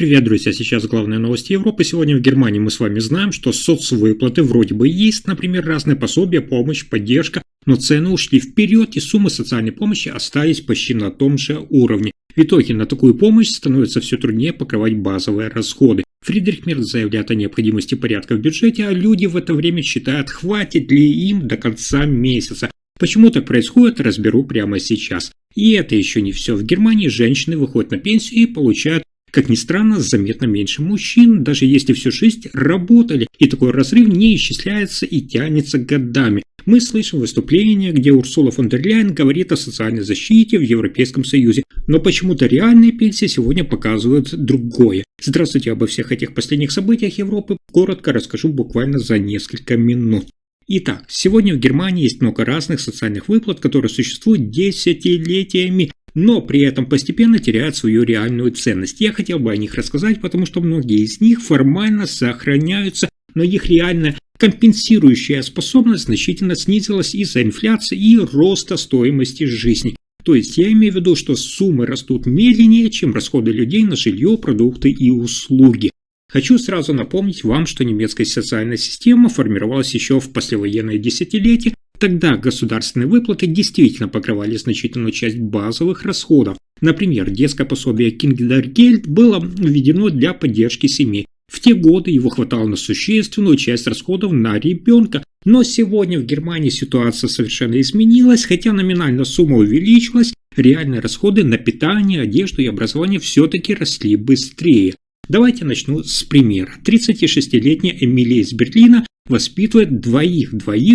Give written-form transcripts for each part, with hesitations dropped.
Привет, друзья! Сейчас главные новости Европы. Сегодня в Германии мы с вами знаем, что соцвыплаты вроде бы есть, например, разные пособия, помощь, поддержка, но цены ушли вперед и суммы социальной помощи остались почти на том же уровне. В итоге на такую помощь становится все труднее покрывать базовые расходы. Фридрих Мерц заявляет о необходимости порядка в бюджете, а люди в это время считают, хватит ли им до конца месяца. Почему так происходит, разберу прямо сейчас. И это еще не все. В Германии женщины выходят на пенсию и получают, как ни странно, заметно меньше мужчин, даже если всю жизнь работали. И такой разрыв не исчисляется и тянется годами. Мы слышим выступления, где Урсула фон дер Ляйен говорит о социальной защите в Европейском Союзе. Но почему-то реальные пенсии сегодня показывают другое. Здравствуйте, обо всех этих последних событиях Европы коротко расскажу буквально за несколько минут. Итак, сегодня в Германии есть много разных социальных выплат, которые существуют десятилетиями, но при этом постепенно теряют свою реальную ценность. Я хотел бы о них рассказать, потому что многие из них формально сохраняются, но их реальная компенсирующая способность значительно снизилась из-за инфляции и роста стоимости жизни. То есть я имею в виду, что суммы растут медленнее, чем расходы людей на жилье, продукты и услуги. Хочу сразу напомнить вам, что немецкая социальная система формировалась еще в послевоенное десятилетие. Тогда государственные выплаты действительно покрывали значительную часть базовых расходов. Например, детское пособие Kindergeld было введено для поддержки семей. В те годы его хватало на существенную часть расходов на ребенка. Но сегодня в Германии ситуация совершенно изменилась, хотя номинально сумма увеличилась, реальные расходы на питание, одежду и образование все-таки росли быстрее. Давайте начну с примера. 36-летняя Эмилия из Берлина воспитывает двоих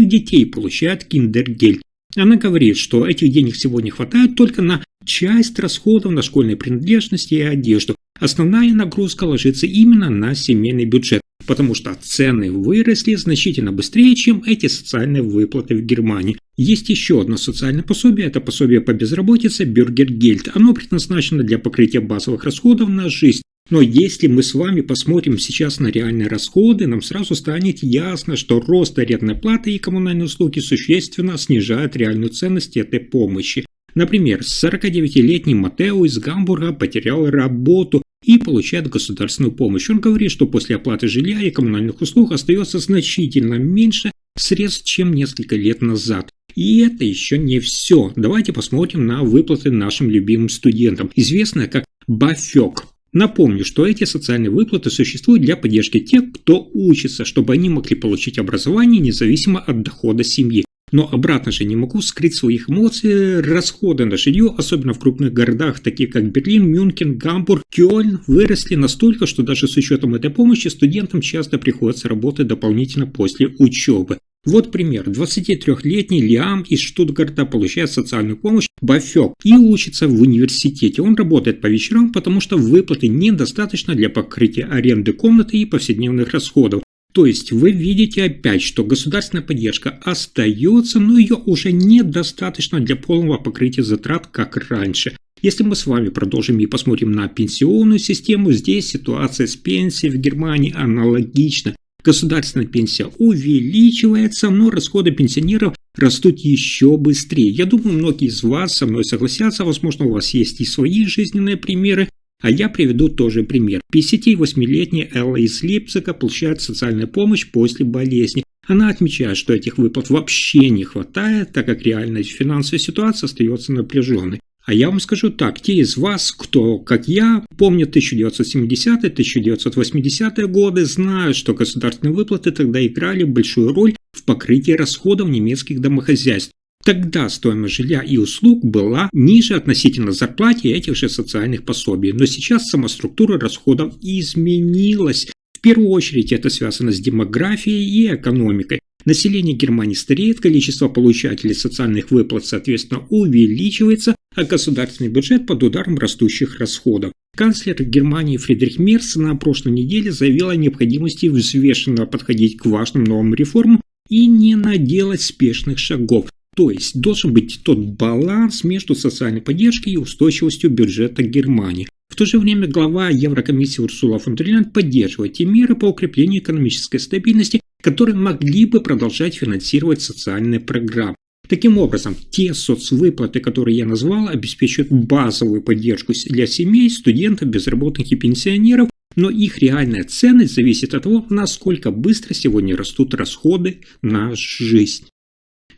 детей и получает Kindergeld. Она говорит, что этих денег сегодня хватает только на часть расходов на школьные принадлежности и одежду. Основная нагрузка ложится именно на семейный бюджет, потому что цены выросли значительно быстрее, чем эти социальные выплаты в Германии. Есть еще одно социальное пособие, это пособие по безработице Bürgergeld. Оно предназначено для покрытия базовых расходов на жизнь. Но если мы с вами посмотрим сейчас на реальные расходы, нам сразу станет ясно, что рост арендной платы и коммунальные услуги существенно снижают реальную ценность этой помощи. Например, 49-летний Матео из Гамбурга потерял работу и получает государственную помощь. Он говорит, что после оплаты жилья и коммунальных услуг остается значительно меньше средств, чем несколько лет назад. И это еще не все. Давайте посмотрим на выплаты нашим любимым студентам, известные как BAföG. Напомню, что эти социальные выплаты существуют для поддержки тех, кто учится, чтобы они могли получить образование независимо от дохода семьи. Но обратно же не могу скрыть своих эмоций. Расходы на жилье, особенно в крупных городах, таких как Берлин, Мюнхен, Гамбург, Кёльн, выросли настолько, что даже с учетом этой помощи студентам часто приходится работать дополнительно после учебы. Вот пример. 23-летний Лиам из Штутгарта получает социальную помощь BAföG и учится в университете. Он работает по вечерам, потому что выплаты недостаточно для покрытия аренды комнаты и повседневных расходов. То есть вы видите опять, что государственная поддержка остается, но ее уже недостаточно для полного покрытия затрат, как раньше. Если мы с вами продолжим и посмотрим на пенсионную систему, здесь ситуация с пенсией в Германии аналогична. Государственная пенсия увеличивается, но расходы пенсионеров растут еще быстрее. Я думаю, многие из вас со мной согласятся, возможно, у вас есть и свои жизненные примеры, а я приведу тоже пример. 58-летняя Элла из Лейпцига получает социальную помощь после болезни. Она отмечает, что этих выплат вообще не хватает, так как реальная финансовая ситуация остается напряженной. А я вам скажу так, те из вас, кто, как я, помнят 1970-1980-е годы, знают, что государственные выплаты тогда играли большую роль в покрытии расходов немецких домохозяйств. Тогда стоимость жилья и услуг была ниже относительно зарплаты этих же социальных пособий, но сейчас сама структура расходов изменилась. В первую очередь это связано с демографией и экономикой. Население Германии стареет, количество получателей социальных выплат, соответственно, увеличивается, а государственный бюджет под ударом растущих расходов. Канцлер Германии Фридрих Мерц на прошлой неделе заявил о необходимости взвешенно подходить к важным новым реформам и не наделать спешных шагов. То есть должен быть тот баланс между социальной поддержкой и устойчивостью бюджета Германии. В то же время глава Еврокомиссии Урсула фон дер Ляйен поддерживает те меры по укреплению экономической стабильности, которые могли бы продолжать финансировать социальные программы. Таким образом, те соцвыплаты, которые я назвал, обеспечивают базовую поддержку для семей, студентов, безработных и пенсионеров, но их реальная ценность зависит от того, насколько быстро сегодня растут расходы на жизнь.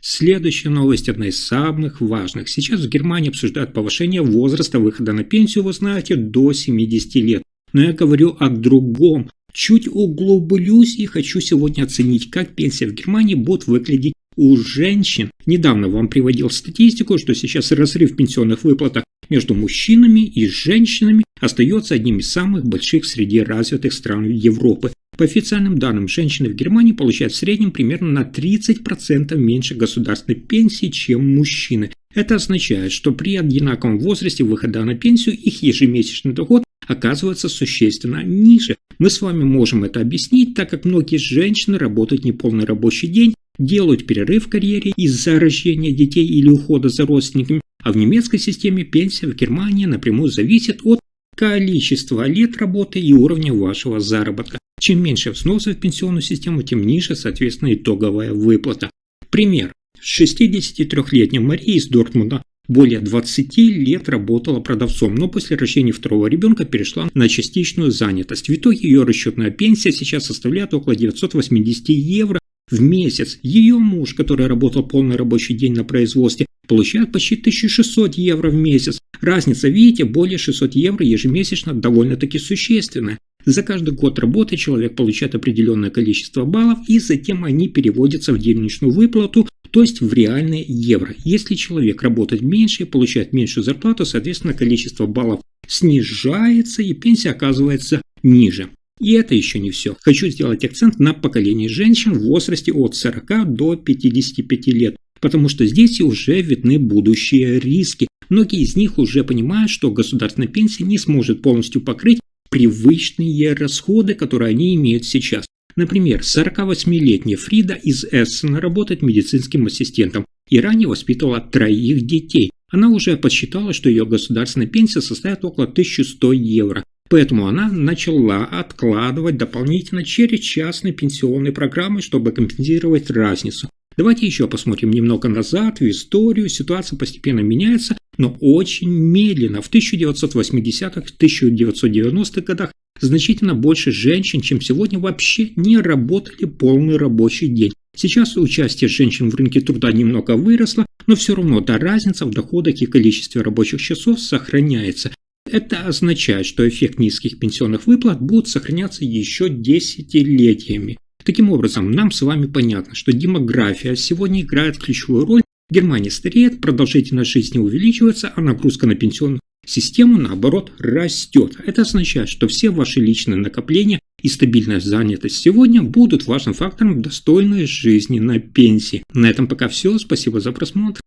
Следующая новость одна из самых важных. Сейчас в Германии обсуждают повышение возраста выхода на пенсию, вы знаете, до 70 лет. Но я говорю о другом. Чуть углублюсь и хочу сегодня оценить, как пенсия в Германии будет выглядеть у женщин. Недавно вам приводил статистику, что сейчас разрыв в пенсионных выплатах между мужчинами и женщинами остается одним из самых больших среди развитых стран Европы. По официальным данным, женщины в Германии получают в среднем примерно на 30% меньше государственной пенсии, чем мужчины. Это означает, что при одинаковом возрасте выхода на пенсию их ежемесячный доход оказывается существенно ниже. Мы с вами можем это объяснить, так как многие женщины работают неполный рабочий день, делают перерыв в карьере из-за рождения детей или ухода за родственниками, а в немецкой системе пенсия в Германии напрямую зависит от количества лет работы и уровня вашего заработка. Чем меньше взносы в пенсионную систему, тем ниже, соответственно, итоговая выплата. Пример. 63-летняя Мария из Дортмунда более 20 лет работала продавцом, но после рождения второго ребенка перешла на частичную занятость. В итоге ее расчетная пенсия сейчас составляет около 980 евро в месяц. Ее муж, который работал полный рабочий день на производстве, получает почти 1600 евро в месяц. Разница, видите, более 600 евро ежемесячно довольно-таки существенная. За каждый год работы человек получает определенное количество баллов, и затем они переводятся в денежную выплату, то есть в реальные евро. Если человек работает меньше и получает меньшую зарплату, соответственно, количество баллов снижается и пенсия оказывается ниже. И это еще не все. Хочу сделать акцент на поколении женщин в возрасте от 40 до 55 лет, потому что здесь уже видны будущие риски. Многие из них уже понимают, что государственная пенсия не сможет полностью покрыть привычные расходы, которые они имеют сейчас. Например, 48-летняя Фрида из Эссена работает медицинским ассистентом и ранее воспитывала 3 детей. Она уже подсчитала, что ее государственная пенсия составит около 1100 евро. Поэтому она начала откладывать дополнительно через частные пенсионные программы, чтобы компенсировать разницу. Давайте еще посмотрим немного назад, в историю. Ситуация постепенно меняется, но очень медленно. В 1980-х, 1990-х годах значительно больше женщин, чем сегодня, вообще не работали полный рабочий день. Сейчас участие женщин в рынке труда немного выросло, но все равно разница в доходах и количестве рабочих часов сохраняется. Это означает, что эффект низких пенсионных выплат будет сохраняться еще десятилетиями. Таким образом, нам с вами понятно, что демография сегодня играет ключевую роль. Германия стареет, продолжительность жизни увеличивается, а нагрузка на пенсионную систему, наоборот, растет. Это означает, что все ваши личные накопления и стабильная занятость сегодня будут важным фактором достойной жизни на пенсии. На этом пока все. Спасибо за просмотр.